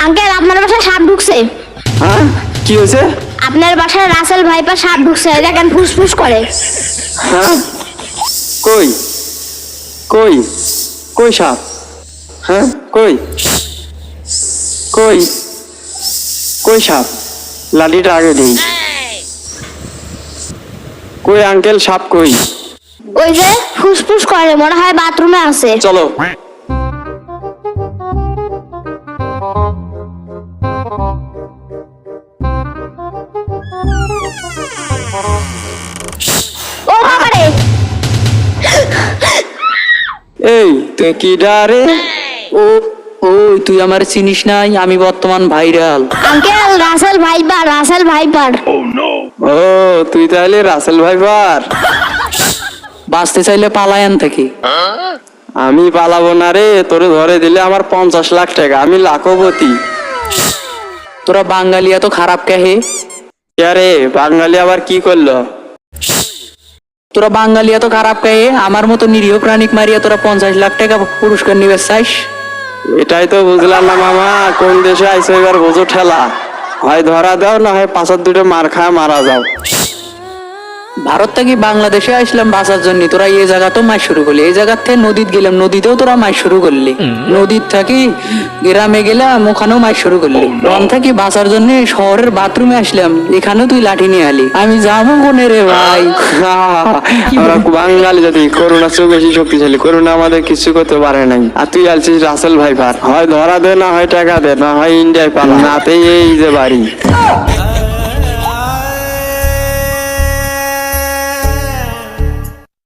Uncle আপনার বাসায় সাপ ঢুকছে। হ্যাঁ কি হয়েছে? আপনার বাসায় রাসেল ভাইপার সাপ ঢুকছে, দেখেন ফুসফুস করে। হ্যাঁ কই কই কই সাপ? হ্যাঁ কই কই কই সাপ? লাঠিটা আগে দিই। কই আঙ্কেল সাপ কই? ওই যে ফুসফুস করে, মনে হয় বাথরুমে আছে। চলো। ও বাবারে, এই তুই কি ডারে? ও ওই তুই আমার চিনিস নাই, আমি বর্তমান viral. Uncle Russell viper, Russell viper. ও তুই তাহলে রাসেল ভাইপার। বাঁচতে চাইলে পালায়ান থেকে। আমি পালাবো না রে, তোরে ধরে দিলে আমার 50 লাখ টাকা, আমি লাখপতি। তোরা বাঙালি এত খারাপ কেহে? আরে বাঙালি আবার কি করলো? তোরা বাঙালি এত খারাপ কেহে? আমার মতো নিরীহ প্রাণিক মারিয়া তোরা 50 লাখ টাকা পুরস্কার নিবে চাইস? এটাই তো বুঝলাম না মামা, কোন দেশে আইসো এবার বোঝো ঠেলা। হয় ধরা দাও, না হয় পাঁচার দুটো মার খায় মারা যাও। ভারত থেকে বাংলাদেশে আসলাম বাঁচার জন্য, তোরা এই জায়গা তো মাছ শুরু করলি। এই জায়গার থেকে নদীত গেলাম, নদীতেও তোরা মাছ শুরু করলি। নদীর থাকি গ্রামে গেলাম, ওখানেও মাছ শুরু করলি। রন থাকি বাঁচার জন্য শহরের বাথরুমে আসলাম, এখানেও তুই লাঠি নিয়ে আলি। আমি যাবো কোনে রে ভাই? আমরা বাঙালি জাতি, করোনা চেয়ে বেশি শক্তিশালী। করোনা আমাদের কিছু করতে পারে নাই, আর তুই আলছিস রাসেল ভাইপার। হয় ধরা দে, না হয় টাকা দে, না হয় ইন্ডিয়ায় পালা, নাতেই এই যে বাড়ি।